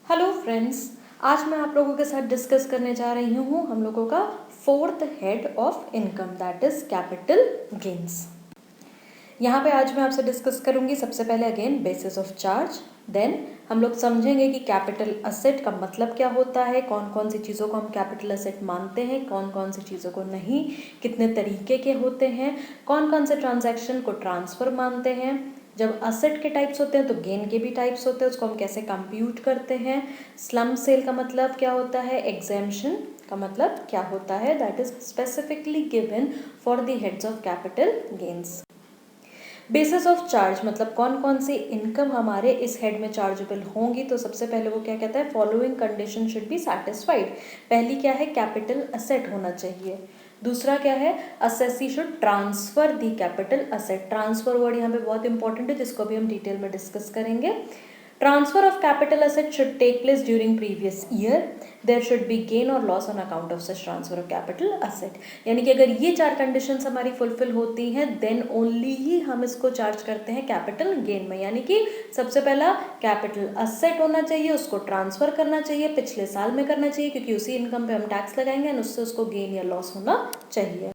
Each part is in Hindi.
हेलो फ्रेंड्स, आज मैं आप लोगों के साथ डिस्कस करने जा रही हूँ हम लोगों का fourth head of income, that is capital gains. यहाँ पे आज मैं आपसे डिस्कस करूँगी सबसे पहले again basis of charge, then हम लोग समझेंगे कि कैपिटल असेट का मतलब क्या होता है, कौन कौन सी चीज़ों को हम कैपिटल असेट मानते हैं, कौन कौन सी चीज़ों को नहीं, कितने तरीके के होते हैं, कौन कौन से ट्रांजैक्शन को ट्रांसफ़र मानते हैं, जब असेट के टाइप्स होते हैं तो गेन के भी टाइप्स होते हैं, उसको हम कैसे कंप्यूट करते हैं, स्लम सेल का मतलब क्या होता है, एग्जेम्पशन का मतलब क्या होता है, that is specifically given for the heads of capital gains. Basis of charge मतलब कौन कौन सी इनकम हमारे इस हेड में चार्जेबल होंगी, तो सबसे पहले वो क्या कहता है, following condition should be satisfied. पहली क्या है, कैपिटल असेट होना चाहिए। दूसरा क्या है, assessee should transfer the capital asset. Transfer word यहाँ पे बहुत इंपॉर्टेंट है, जिसको भी हम डिटेल में डिस्कस करेंगे। Transfer of capital asset should take place during previous year. There should be gain और loss on account of such transfer of capital asset. यानी कि अगर ये चार कंडीशंस हमारी फुलफिल होती हैं देन ओनली ही हम इसको चार्ज करते हैं कैपिटल गेन में। यानी कि सबसे पहला कैपिटल असेट होना चाहिए, उसको ट्रांसफर करना चाहिए, पिछले साल में करना चाहिए क्योंकि उसी इनकम पे हम टैक्स लगाएंगे और उससे उसको गेन या लॉस होना चाहिए।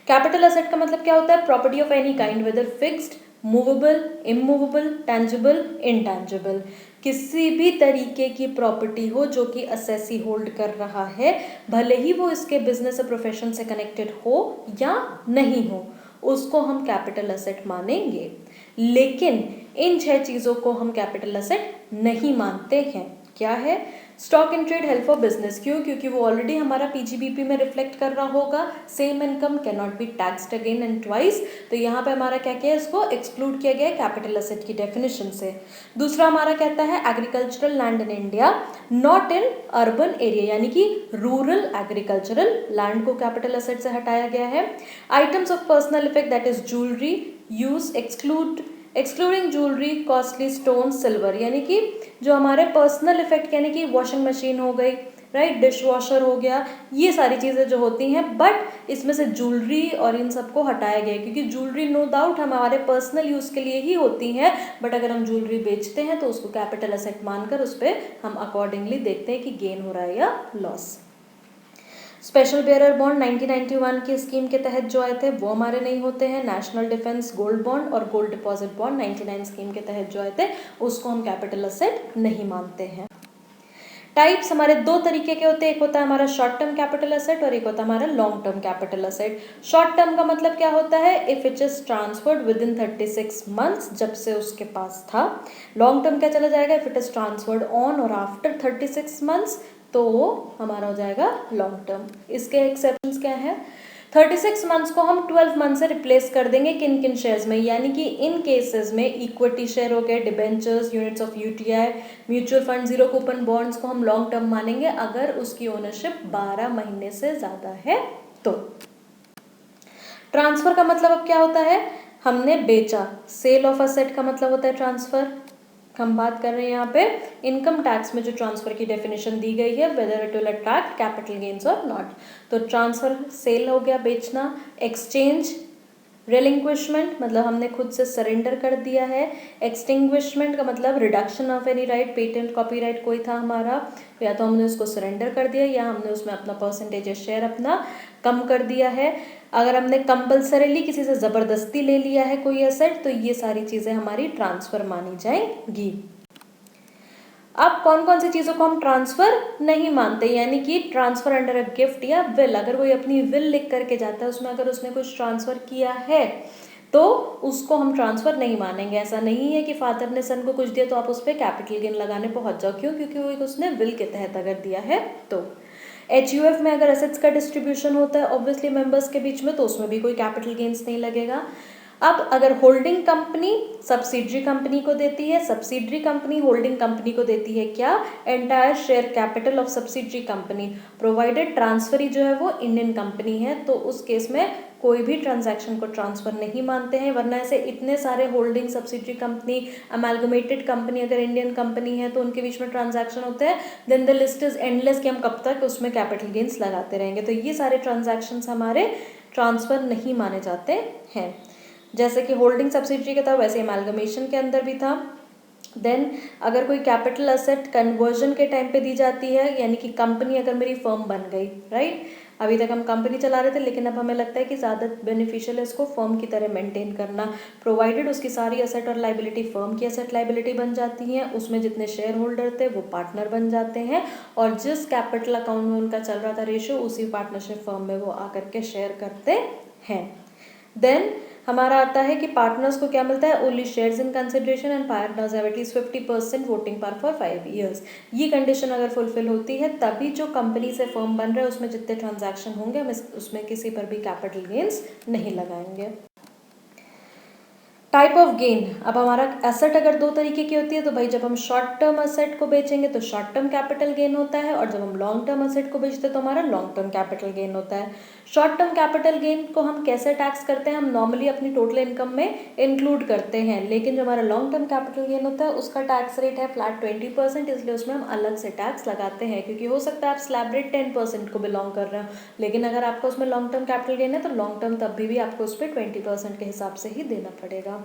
कैपिटल असेट का मतलब क्या होता है, property of any kind, whether fixed, movable, immovable, tangible, intangible, किसी भी तरीके की प्रॉपर्टी हो जो कि असेसी होल्ड कर रहा है, भले ही वो इसके बिजनेस या प्रोफेशन से कनेक्टेड हो या नहीं हो, उसको हम कैपिटल असेट मानेंगे। लेकिन इन 6 चीज़ों को हम कैपिटल असेट नहीं मानते हैं। क्या है, stock in trade help for business, क्यों, क्योंकि वो ऑलरेडी हमारा पीजीबीपी में रिफ्लेक्ट कर रहा होगा। Same income can not be taxed again and twice, तो यहाँ पे हमारा क्या किया है, इसको एक्सक्लूड किया गया है कैपिटल असेट की डेफिनेशन से। दूसरा हमारा कहता है agricultural land in India not in urban area, यानी कि रूरल एग्रीकल्चरल लैंड को कैपिटल असेट से हटाया गया है। Items of personal effect that is jewellery use excluding jewellery, costly stone, silver, यानी कि जो हमारे पर्सनल इफेक्ट यानी कि वॉशिंग मशीन हो गई, राइट, डिश वॉशर हो गया, ये सारी चीज़ें जो होती हैं, बट इसमें से ज्वेलरी और इन सबको हटाया गया क्योंकि ज्वेलरी नो डाउट हमारे पर्सनल यूज़ के लिए ही होती हैं, बट अगर हम ज्वेलरी बेचते हैं तो उसको कैपिटल असेट मानकर उस पर हम अकॉर्डिंगली देखते हैं कि गेन हो रहा है या लॉस। स्पेशल बेयरर बॉन्ड 1991 की स्कीम के तहत जो आए थे वो हमारे नहीं होते हैं। नेशनल डिफेंस गोल्ड बॉन्ड और गोल्ड डिपॉजिट बॉन्ड 99 स्कीम के तहत जो आए थे उसको हम कैपिटल असेट नहीं मानते हैं। टाइप्स हमारे दो तरीके के होते हैं, एक होता है हमारा शॉर्ट टर्म कैपिटल असेट और एक होता है हमारा long term capital asset. Short term का मतलब क्या होता है, if it is transferred with in 36 months, जब से उसके पास था। लॉन्ग टर्म क्या चला जाएगा, if it is transferred on और आफ्टर 36 मंथ्स, तो वो हमारा हो जाएगा लॉन्ग टर्म। इसके एक्सेप्शंस क्या है, 36 मंथ्स को हम 12 मंथ से रिप्लेस कर देंगे किन किन शेयर्स में, यानी कि इन केसेस में इक्विटी शेयर हो गए, debentures, units of UTI, mutual fund, zero coupon bonds को हम लॉन्ग टर्म मानेंगे अगर उसकी ओनरशिप 12 महीने से ज़्यादा है तो। ट्रांसफर का मतलब अब क्या होता है, हमने बेचा, सेल ऑफ असेट का मतलब होता है ट्रांसफर। हम बात कर रहे हैं यहाँ पे इनकम टैक्स में जो ट्रांसफर की डेफिनेशन दी गई है, whether it will attract capital gains और नॉट। तो ट्रांसफर सेल हो गया, बेचना। एक्सचेंज, रिलिंक्विशमेंट मतलब हमने खुद से सरेंडर कर दिया है। एक्सटिंग्विशमेंट का मतलब reduction of any right, patent copyright कोई था हमारा, या तो हमने उसको सरेंडर कर दिया या हमने उसमें अपना परसेंटेज या शेयर अपना कम कर दिया है। अगर हमने कंपल्सरीली किसी से ज़बरदस्ती ले लिया है कोई एसेट, तो ये सारी चीज़ें हमारी ट्रांसफ़र मानी जाएंगी। अब कौन कौन सी चीज़ों को हम ट्रांसफ़र नहीं मानते, यानी कि ट्रांसफ़र अंडर अ गिफ्ट या विल, अगर कोई अपनी विल लिख करके जाता है उसमें अगर उसने कुछ ट्रांसफ़र किया है तो उसको हम ट्रांसफ़र नहीं मानेंगे। ऐसा नहीं है कि फादर ने सन को कुछ दिया तो आप उस पर कैपिटल गेन लगाने पहुंच जाओ, क्यों, क्योंकि वो एक उसने विल के तहत अगर दिया है तो। HUF में अगर एसेट्स का डिस्ट्रीब्यूशन होता है ऑब्वियसली मेंबर्स के बीच में, तो उसमें भी कोई कैपिटल गेन्स नहीं लगेगा। अब अगर होल्डिंग कंपनी सब्सिडरी कंपनी को देती है, सब्सिडरी कंपनी होल्डिंग कंपनी को देती है क्या, entire share capital of subsidiary company, provided transferee जो है वो इंडियन कंपनी है, तो उस केस में कोई भी ट्रांजैक्शन को ट्रांसफर नहीं मानते हैं। वरना ऐसे इतने सारे holding subsidiary company, amalgamated company अगर इंडियन कंपनी है तो उनके बीच में ट्रांजैक्शन होते हैं, then the list is endless कि हम कब तक उसमें कैपिटल गेन्स लगाते रहेंगे। तो ये सारे ट्रांजैक्शंस हमारे ट्रांसफर नहीं माने जाते हैं। जैसे कि होल्डिंग सब्सिडरी का था वैसे अमेलगमेशन के अंदर भी था। देन अगर कोई कैपिटल असेट कन्वर्जन के टाइम पे दी जाती है, यानी कि कंपनी अगर मेरी फर्म बन गई, राइट, अभी तक हम कंपनी चला रहे थे लेकिन अब हमें लगता है कि ज़्यादा बेनिफिशियल है इसको फर्म की तरह मेंटेन करना, प्रोवाइडेड उसकी सारी असेट और लाइबिलिटी फर्म की असेट लाइबिलिटी बन जाती हैं, उसमें जितने शेयर होल्डर थे वो पार्टनर बन जाते हैं और जिस कैपिटल अकाउंट में उनका चल रहा था रेशियो उसी पार्टनरशिप फर्म में वो आकर के शेयर करते हैं। देन हमारा आता है कि पार्टनर्स को क्या मिलता है, only shares in consideration and partners have at least 50% voting power for 5 years। ये कंडीशन अगर फुलफिल होती है तभी जो कंपनी से फर्म बन रहा है उसमें जितने ट्रांजैक्शन होंगे हम उसमें किसी पर भी कैपिटल गेन्स नहीं लगाएंगे। टाइप ऑफ गेन, अब हमारा एसेट अगर दो तरीके की होती है तो भाई जब हम शॉर्ट टर्म एसेट को बेचेंगे तो शॉर्ट टर्म कैपिटल गेन होता है और जब हम लॉन्ग टर्म एसेट को बेचते हैं तो हमारा लॉन्ग टर्म कैपिटल गेन होता है। शॉर्ट टर्म कैपिटल गेन को हम कैसे टैक्स करते हैं, हम नॉर्मली अपनी टोटल इनकम में इंक्लूड करते हैं, लेकिन जो हमारा लॉन्ग टर्म कैपिटल गेन होता है उसका टैक्स रेट है फ्लैट 20%, इसलिए उसमें हम अलग से टैक्स लगाते हैं, क्योंकि हो सकता है आप स्लैब रेट 10% को बिलोंग कर रहे हो, लेकिन अगर आपका उसमें लॉन्ग टर्म कैपिटल गेन है तो लॉन्ग टर्म तब भी आपको उस पर 20% के हिसाब से ही देना पड़ेगा।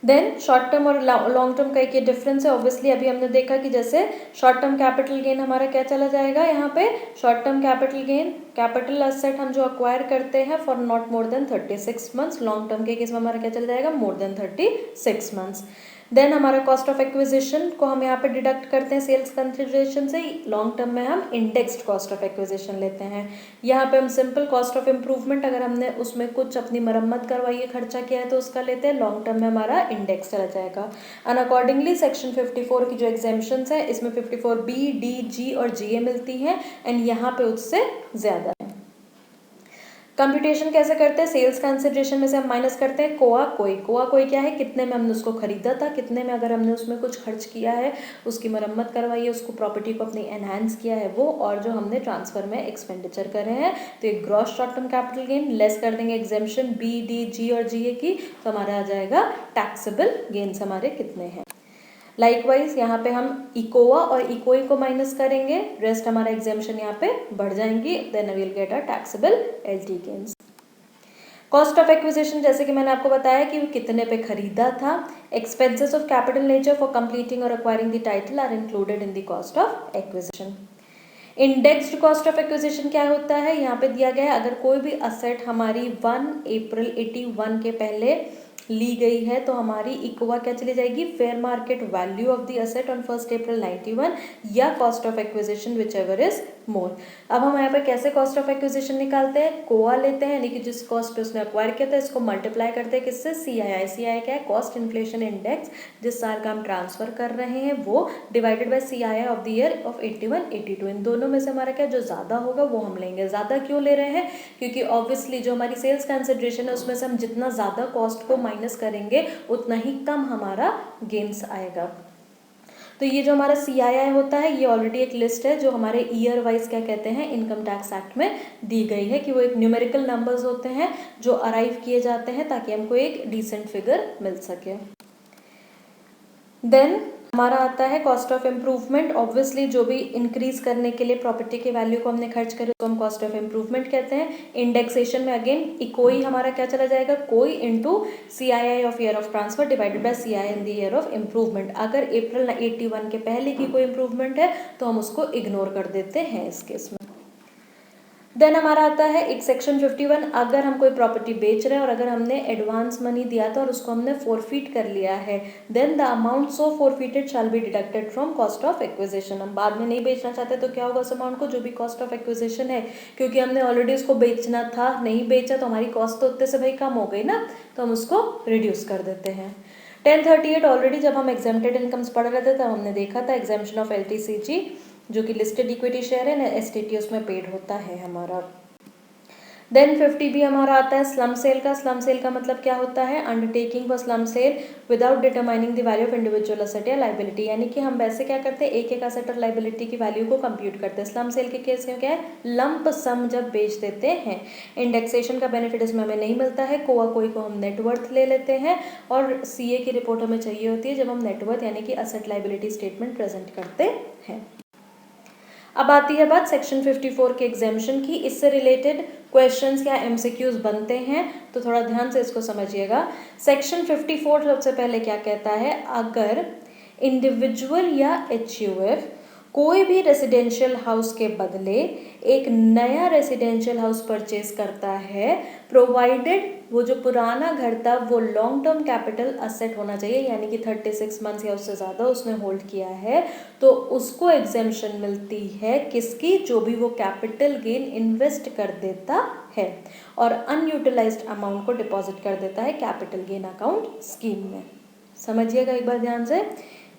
देन शॉर्ट टर्म और लॉन्ग टर्म का एक ये डिफरेंस है। ऑब्वियसली अभी हमने देखा कि जैसे शॉर्ट टर्म कैपिटल गेन हमारा क्या चला जाएगा, यहाँ पे short term capital gain capital asset हम जो अक्वायर करते हैं for not more than 36 months, long term के केस में हमारा क्या चला जाएगा, मोर देन 36 मंथ्स। देन हमारा कॉस्ट ऑफ एक्विजिशन को हम यहाँ पे डिडक्ट करते हैं सेल्स कंसिडरेशन से, लॉन्ग टर्म में हम इंडेक्स्ड कॉस्ट ऑफ एक्विजिशन लेते हैं। यहाँ पे हम सिंपल कॉस्ट ऑफ इम्प्रूवमेंट अगर हमने उसमें कुछ अपनी मरम्मत करवाई है, खर्चा किया है तो उसका लेते हैं, लॉन्ग टर्म में हमारा इंडेक्स चला जाएगा। एंड अकॉर्डिंगली सेक्शन 54 की जो एग्जेम्पशंस है इसमें 54B, D, G और GA मिलती हैं एंड यहाँ पे उससे ज़्यादा है। कंप्यूटेशन कैसे करते हैं, सेल्स कंसिडरेशन में से हम माइनस करते हैं कोआ कोई क्या है, कितने में हमने उसको खरीदा था, कितने में अगर हमने उसमें कुछ खर्च किया है, उसकी मरम्मत करवाई है, उसको प्रॉपर्टी को अपनी एनहांस किया है वो, और जो हमने ट्रांसफर में एक्सपेंडिचर करे हैं, तो एक gross short term capital gain less कर देंगे एग्जेम्पशन B, D, G और GA की, तो हमारा आ जाएगा टैक्सेबल गेन्स हमारे कितने हैं। लाइकवाइज यहाँ पे हम इकोआ और इकोई को माइनस करेंगे, रेस्ट हमारा एग्जेम्पशन यहाँ पे बढ़ जाएंगी, then we will get a taxable LT gains. Cost of acquisition जैसे कि मैंने आपको बताया कि वो कितने पे खरीदा था। Expenses of capital nature for completing और acquiring the title are included in the cost of acquisition. Indexed cost of acquisition क्या होता है, यहाँ पे दिया गया है अगर कोई भी असेट हमारी 1 अप्रैल 81 के पहले ली गई है तो हमारी इक्वा क्या चली जाएगी, fair market value of the asset on 1 अप्रैल 91 या cost of acquisition which ever is more. अब हम यहाँ पे कैसे कॉस्ट ऑफ एक्विजिशन निकालते हैं, कोआ लेते हैं यानी कि जिस कॉस्ट पे उसने अक्वायर किया था इसको मल्टीप्लाई करते हैं किससे, CII क्या है, कॉस्ट इन्फ्लेशन इंडेक्स, जिस साल का हम ट्रांसफर कर रहे हैं वो, divided by CII of the year of 81 82। इन दोनों में से हमारा क्या जो ज़्यादा होगा वो हम लेंगे। ज़्यादा क्यों ले रहे हैं, क्योंकि ऑब्वियसली जो हमारी सेल्स कंसिडरेशन है उसमें से हम जितना ज़्यादा कॉस्ट को माइनस करेंगे उतना ही कम हमारा गेन्स आएगा। तो ये जो हमारा CII होता है ये ऑलरेडी एक लिस्ट है जो हमारे ईयर वाइज क्या कहते हैं इनकम टैक्स एक्ट में दी गई है, कि वो एक न्यूमेरिकल नंबर्स होते हैं जो अराइव किए जाते हैं ताकि हमको एक डिसेंट फिगर मिल सके। देन हमारा आता है कॉस्ट ऑफ इम्प्रूवमेंट। ऑब्वियसली जो भी इंक्रीज करने के लिए प्रॉपर्टी की वैल्यू को हमने खर्च करे तो हम कॉस्ट ऑफ इम्प्रूवमेंट कहते हैं। इंडेक्सेशन में अगेन इकोई हमारा क्या चला जाएगा, कोई into CII of year of transfer divided by CII in the year of improvement. अगर अप्रैल 81 के पहले की कोई इम्प्रूवमेंट है तो हम उसको इग्नोर कर देते हैं इस केस में। देन हमारा आता है एक सेक्शन 51, अगर हम कोई प्रॉपर्टी बेच रहे हैं और अगर हमने एडवांस मनी दिया था और उसको हमने फोरफीट कर लिया है, then the amount so forfeited shall be deducted from cost of acquisition. हम बाद में नहीं बेचना चाहते तो क्या होगा उस अमाउंट को, जो भी कॉस्ट ऑफ एक्विजिशन है, क्योंकि हमने ऑलरेडी उसको बेचना था, नहीं बेचा तो हमारी कॉस्ट तो उतने से भाई कम हो गई ना, तो हम उसको रिड्यूस कर देते हैं। 1038 ऑलरेडी जब हम एग्जेम्प्टेड इनकम्स पढ़ रहे थे तब हमने देखा था एग्जेम्पशन ऑफ LTCG जो कि लिस्टेड इक्विटी शेयर है ना, STT उसमें पेड होता है हमारा। देन 50B हमारा आता है स्लम सेल का। स्लम सेल का मतलब क्या होता है, undertaking for slump sale without determining the value of individual asset या लाइबिलिटी, यानी कि हम वैसे क्या करते हैं एक एक असेट और लाइबिलिटी की वैल्यू को कंप्यूट करते हैं। स्लम सेल के केस में क्या है, लंप सम जब बेच देते हैं। इंडेक्सेशन का बेनिफिट इसमें हमें नहीं मिलता है, कोई को हम नेटवर्थ ले लेते हैं और CA की रिपोर्ट हमें चाहिए होती है जब हम नेटवर्थ यानी कि असेट लाइबिलिटी स्टेटमेंट प्रेजेंट करते हैं। अब आती है बात सेक्शन 54 के एग्जाम्शन की। इससे रिलेटेड क्वेश्चंस या एमसीक्यूज बनते हैं, तो थोड़ा ध्यान से इसको समझिएगा। सेक्शन 54 सबसे पहले क्या कहता है, अगर इंडिविजुअल या एचयूएफ कोई भी रेसिडेंशियल हाउस के बदले एक नया रेसिडेंशियल हाउस परचेज करता है, प्रोवाइडेड वो जो पुराना घर था वो लॉन्ग टर्म कैपिटल असेट होना चाहिए, यानी कि 36 मंथ्स या उससे ज़्यादा उसने होल्ड किया है, तो उसको एग्जेम्पशन मिलती है किसकी, जो भी वो कैपिटल गेन इन्वेस्ट कर देता है और अनयूटिलाइज्ड अमाउंट को डिपॉजिट कर देता है कैपिटल गेन अकाउंट स्कीम में। समझिएगा एक बार ध्यान से,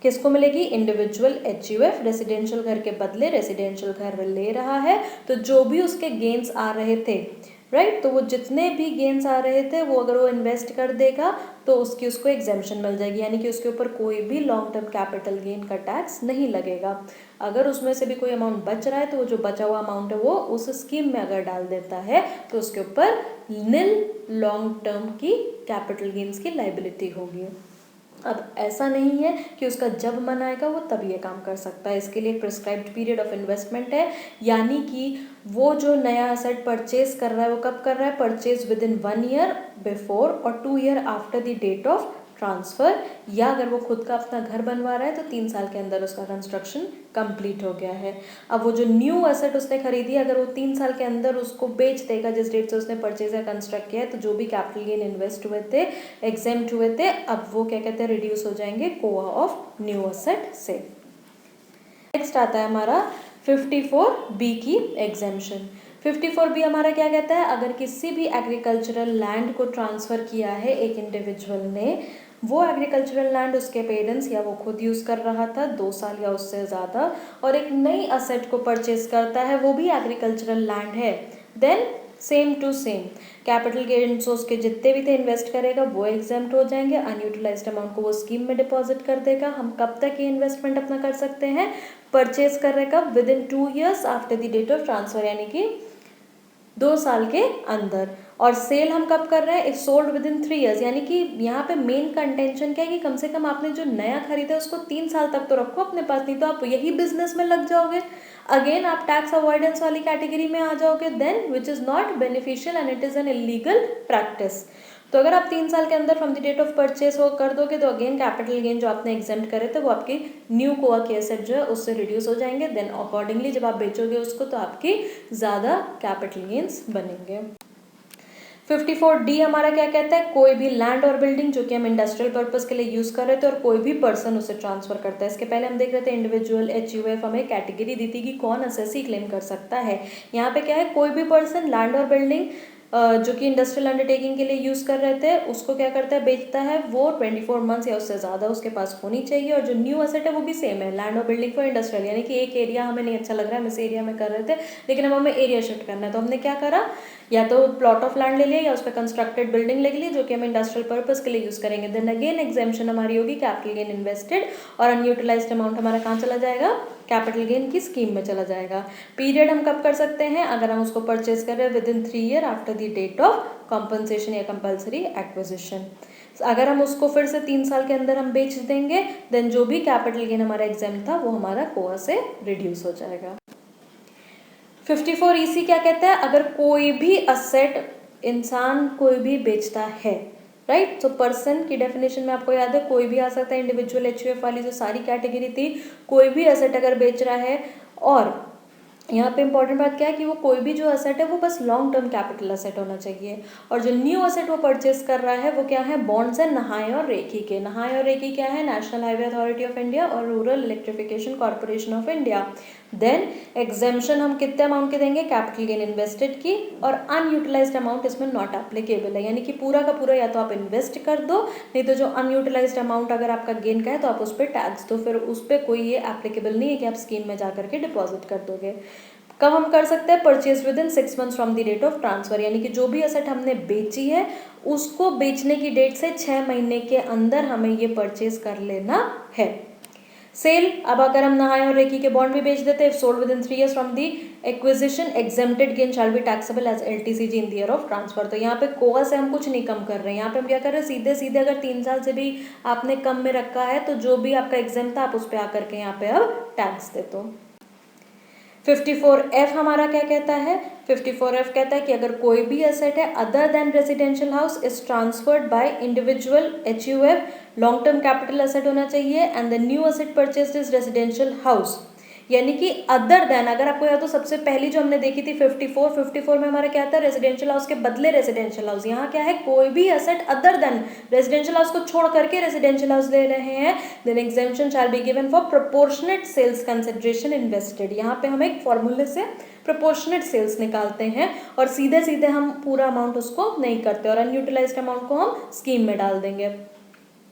किसको मिलेगी, इंडिविजुअल एचयूएफ रेसिडेंशियल घर के बदले रेसिडेंशियल घर ले रहा है, तो जो भी उसके गेन्स आ रहे थे, राइट, तो वो जितने भी गेन्स आ रहे थे वो अगर वो इन्वेस्ट कर देगा तो उसको एग्जेम्पशन मिल जाएगी, यानी कि उसके ऊपर कोई भी लॉन्ग टर्म कैपिटल गेन का टैक्स नहीं लगेगा। अगर उसमें से भी कोई अमाउंट बच रहा है तो वो जो बचा हुआ अमाउंट है वो उस स्कीम में अगर डाल देता है तो उसके ऊपर नील लॉन्ग टर्म की कैपिटल गेन्स की लाइबिलिटी होगी। अब ऐसा नहीं है कि उसका जब मन आएगा वो तब ये काम कर सकता है, इसके लिए एक प्रिस्क्राइब्ड पीरियड ऑफ इन्वेस्टमेंट है, यानी कि वो जो नया असेट परचेज कर रहा है वो कब कर रहा है, purchase within 1 year before और 2 year after the date of transfer, या अगर वो खुद का अपना घर बनवा रहा है तो 3 साल के अंदर उसका कंस्ट्रक्शन कंप्लीट हो गया है। अब वो जो न्यू एसेट उसने खरीदी, अगर वो 3 साल के अंदर उसको बेच देगा जिस डेट से उसने परचेज या कंस्ट्रक्ट किया है, तो जो भी कैपिटल गेन इन्वेस्ट हुए थे, एग्जेम्प्ट हुए थे, अब वो क्या कहते हैं, रिड्यूस हो जाएंगे कोआ ऑफ न्यू एसेट से। नेक्स्ट आता है हमारा 54B की एग्जेम्पशन। 54B हमारा क्या कहता है, अगर किसी भी एग्रीकल्चरल लैंड को ट्रांसफ़र किया है एक इंडिविजुअल ने, वो एग्रीकल्चरल लैंड उसके पेरेंट्स या वो खुद यूज़ कर रहा था 2 साल या उससे ज़्यादा, और एक नई असेट को परचेज करता है वो भी एग्रीकल्चरल लैंड है, then same to same capital gains उसके जितने भी थे इन्वेस्ट करेगा वो एग्जेम्प्ट हो जाएंगे, अनयूटिलाइज्ड अमाउंट को वो स्कीम में डिपॉजिट कर देगा। हम कब तक ये इन्वेस्टमेंट अपना कर सकते हैं, परचेज कर रहे कब, within 2 years after the date of transfer, यानी कि 2 साल के अंदर। और सेल हम कब कर रहे हैं, if sold within 3 years, यानी कि यहाँ पे मेन कंटेंशन क्या है कि कम से कम आपने जो नया खरीदा है उसको 3 साल तक तो रखो अपने पास, नहीं तो आप यही बिजनेस में लग जाओगे, अगेन आप टैक्स अवॉइडेंस वाली कैटेगरी में आ जाओगे, then which is not beneficial and it is an illegal practice. तो अगर आप 3 साल के अंदर from the date of purchase हो कर दोगे तो अगेन कैपिटल गेन जो आपने एग्जेम्प्ट करे थे वो आपकी न्यू कोआ के एसेट जो है उससे रिड्यूस हो जाएंगे, देन अकॉर्डिंगली जब आप बेचोगे उसको तो आपकी ज़्यादा कैपिटल गेन्स बनेंगे। 54D हमारा क्या कहता है, कोई भी लैंड और बिल्डिंग जो कि हम इंडस्ट्रियल पर्पस के लिए यूज़ कर रहे थे और कोई भी पर्सन उसे ट्रांसफर करता है। इसके पहले हम देख रहे थे इंडिविजुअल एचयूएफ हमें कैटेगरी दी थी कि कौन असेसी क्लेम कर सकता है। यहाँ पे क्या है, कोई भी पर्सन लैंड और बिल्डिंग जो कि इंडस्ट्रियल अंडरटेकिंग के लिए यूज़ कर रहे थे उसको क्या करता है, बेचता है, वो 24 मंथ्स या उससे ज़्यादा उसके पास होनी चाहिए, और जो न्यू एसेट है वो भी सेम है, लैंड और बिल्डिंग फॉर इंडस्ट्रियल, यानी कि एक एरिया हमें नहीं अच्छा लग रहा है, हम इस एरिया में कर रहे थे लेकिन अब हमें एरिया शिफ्ट करना है, तो हमने क्या करा, या तो प्लॉट ऑफ लैंड ले लिया या उस पर कंस्ट्रक्टेड बिल्डिंग ले ली जो कि हम इंडस्ट्रियल पर्पस के लिए यूज़ करेंगे, देन अगेन एग्जेम्पशन हमारी होगी कैपिटल गेन इन्वेस्टेड, और अनयूटिलाइज्ड अमाउंट हमारा कहाँ चला जाएगा, कैपिटल गेन की स्कीम में चला जाएगा। पीरियड हम कब कर सकते हैं, अगर हम उसको परचेज कर रहे हैं within 3 year after the date of compensation या कंपल्सरी एक्विजिशन। अगर हम उसको फिर से 3 साल के अंदर हम बेच देंगे, देन जो भी कैपिटल गेन हमारा एग्जाम था वो हमारा कोआ से रिड्यूस हो जाएगा। 54EC क्या कहता है, अगर कोई भी असेट इंसान कोई भी बेचता है, राइट, तो पर्सन की डेफिनेशन में आपको याद है कोई भी आ सकता है, इंडिविजुअल एचयूएफ वाली जो सारी कैटेगरी थी, कोई भी असेट अगर बेच रहा है, और यहाँ पे इंपॉर्टेंट बात क्या है कि वो कोई भी जो असेट है वो बस लॉन्ग टर्म कैपिटल असेट होना चाहिए, और जो न्यू असेट वो परचेज कर रहा है वो क्या है, बॉन्ड्स है नहाए और रेखी के। नहाए और रेखी क्या है, national highway authority of India और rural electrification corporation of India. Then exemption हम कितने अमाउंट के देंगे, कैपिटल गेन इन्वेस्टेड की, और अनयूटिलाइज्ड अमाउंट इसमें नॉट एप्लीकेबल है, यानी कि पूरा का पूरा या तो आप इन्वेस्ट कर दो, नहीं तो जो अनयूटिलाइज्ड अमाउंट अगर आपका गेन का है तो आप उस पर टैक्स दो, फिर उस पर कोई ये एप्लीकेबल नहीं है कि आप स्कीम में जा करके डिपॉजिट कर दोगे। कब हम कर सकते हैं, purchase within 6 months from the date of transfer, यानी कि जो भी असेट हमने बेची है उसको बेचने की डेट से 6 महीने के अंदर हमें ये परचेज कर लेना है। सेल, अब अगर हम नहाए और रेखी के बॉन्ड भी बेच देते हैं, sold within 3 years from the acquisition, exempted gain shall be taxable as LTCG in the year of transfer. तो यहाँ पे कोआ से हम कुछ नहीं कम कर रहे हैं, यहाँ पे हम क्या कर रहे हैं, सीधे सीधे अगर 3 साल से भी आपने कम में रखा है तो जो भी आपका एग्जाम था आप उस पर आकर के यहाँ पे अब टैक्स दे दो। 54F हमारा क्या कहता है? 54F कहता है कि अगर कोई भी एसेट है other than residential house is transferred by individual HUF, long term capital asset होना चाहिए and the new asset purchased is residential house. यानी कि अदर देन, अगर आपको याद हो सबसे पहली जो हमने देखी थी 54 में हमारा क्या था? रेजिडेंशियल हाउस के बदले रेजिडेंशियल हाउस। यहाँ क्या है? कोई भी asset other than residential house को छोड़ करके रेजिडेंशियल हाउस ले रहे हैं, then exemption shall be given for proportionate sales consideration invested. यहाँ पे हम एक फॉर्मूले से प्रोपोर्शनेट सेल्स निकालते हैं और सीधे सीधे हम पूरा अमाउंट उसको नहीं करते और अनयूटिलाइज्ड अमाउंट को हम स्कीम में डाल देंगे।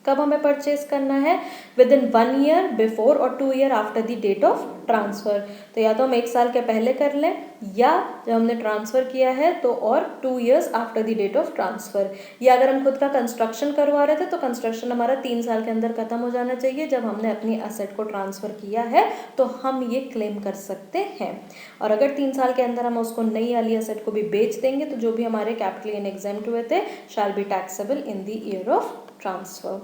कब हमें परचेज करना है? विद इन 1 ईयर बिफोर और 2 year after the date of transfer. तो या तो हम 1 साल के पहले कर लें या जब हमने ट्रांसफर किया है तो और 2 years after the date of transfer. या अगर हम खुद का कंस्ट्रक्शन करवा रहे थे तो कंस्ट्रक्शन हमारा 3 साल के अंदर खत्म हो जाना चाहिए। जब हमने अपनी एसेट को ट्रांसफर किया है तो हम ये क्लेम कर सकते हैं। और अगर 3 साल के अंदर हम उसको नई वाली एसेट को भी बेच देंगे तो जो भी हमारे कैपिटल गेन एग्जेम्प्ट हुए थे शैल be taxable in the year of transfer.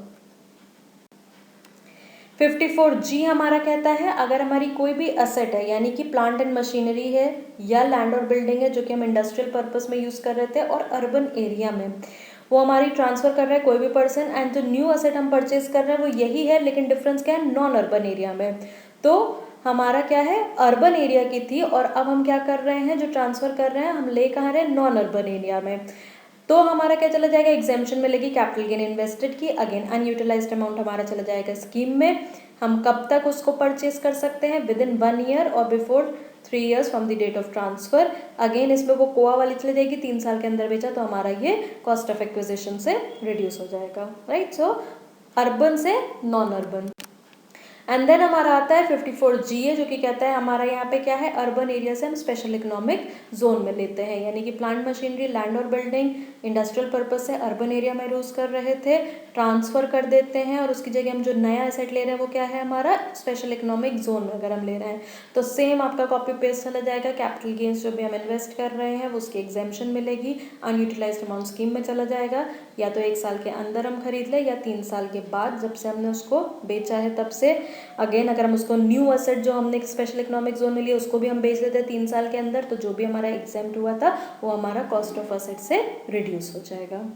54G हमारा कहता है अगर हमारी कोई भी एसेट है यानी कि प्लांट एंड मशीनरी है या लैंड और बिल्डिंग है जो कि हम इंडस्ट्रियल पर्पस में यूज़ कर रहे थे और अर्बन एरिया में, वो हमारी ट्रांसफ़र कर रहा है कोई भी पर्सन एंड जो न्यू एसेट हम परचेज कर रहे हैं वो यही है, लेकिन डिफरेंस क्या है? नॉन अर्बन एरिया में। तो हमारा क्या है? अर्बन एरिया की थी और अब हम क्या कर रहे हैं? जो ट्रांसफ़र कर रहे हैं हम ले कहाँ रहे हैं? नॉन अर्बन एरिया में। तो हमारा क्या चला जाएगा? एग्जेम्पशन मिलेगी कैपिटल गेन इन्वेस्टेड की, अगेन अनयूटिलाइज्ड अमाउंट हमारा चला जाएगा स्कीम में। हम कब तक उसको परचेज कर सकते हैं? विद इन 1 ईयर और before 3 years from the date of transfer. Again इसमें वो कोआ वाली चली जाएगी, 3 साल के अंदर बेचा तो हमारा ये कॉस्ट ऑफ एक्विजिशन से रिड्यूस हो जाएगा, राइट। सो अर्बन से नॉन अर्बन। एंड देन हमारा आता है 54GA जो कि कहता है हमारा यहाँ पे क्या है? अर्बन एरिया से हम स्पेशल इकोनॉमिक जोन में लेते हैं, यानी कि प्लांट मशीनरी लैंड और बिल्डिंग इंडस्ट्रियल पर्पस से अर्बन एरिया में यूज़ कर रहे थे, ट्रांसफ़र कर देते हैं और उसकी जगह हम जो नया एसेट ले रहे हैं वो क्या है? हमारा स्पेशल इकोनॉमिक जोन में अगर हम ले रहे हैं तो सेम आपका कॉपी पेस्ट चला जाएगा। कैपिटल गेंस जो भी हम इन्वेस्ट कर रहे हैं वो उसकी एग्जेम्पशन मिलेगी, अनयूटिलाइज्ड अमाउंट स्कीम में चला जाएगा। या तो 1 साल के अंदर हम खरीद लें या 3 साल के बाद जब से हमने उसको बेचा है तब से। अगेन अगर हम उसको न्यू एसेट जो हमने स्पेशल इकोनॉमिक जोन में लिया उसको भी हम बेच देते हैं 3 साल के अंदर, तो जो भी हमारा एग्जेम्प्ट हुआ था वो हमारा कॉस्ट ऑफ एसेट से रिड्यूस हो जाएगा।